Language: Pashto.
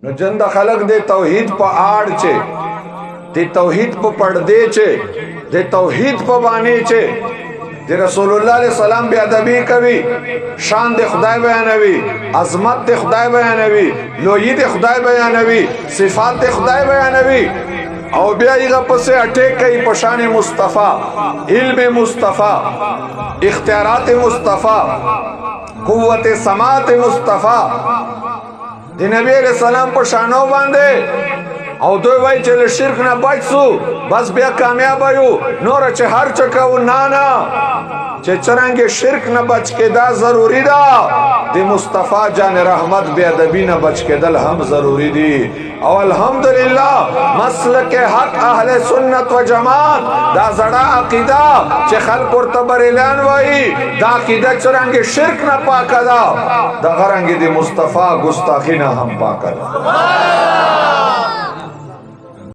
نو جند خلق دے توحید پا آڑ چے دے توحید پا پردے چے دے توحید پا بانے چے دے رسول اللہ علیہ السلام بے ادبی کبھی شان دے خدای بیانوی عظمت دے خدای بیانوی لوئی دے خدای بیانوی صفات دے خدای بیانوی او بیا ایغا پسے اٹیک کئی پشان مصطفیٰ علم مصطفیٰ اختیارات مصطفیٰ قوت سماعت مصطفیٰ دی نبی علیہ السلام پر شانو باندے او دوی وای چې له شرک نه بچ سو بس بیا کامیاب یو نور چې هر چکو نانا چې چرنګ شرک نه بچ کېدا ضروری دا د مصطفی جان رحمت بے ادبی نه بچ کېدل هم ضروری دي او الحمدللہ مسلک حق اہل سنت و جماعت دا زړه عقیده چې خلق ورته بریلان وای دا عقیده چرنګ شرک نه پاکه دا د غرنګ د مصطفی ګستاخی نه هم پاکه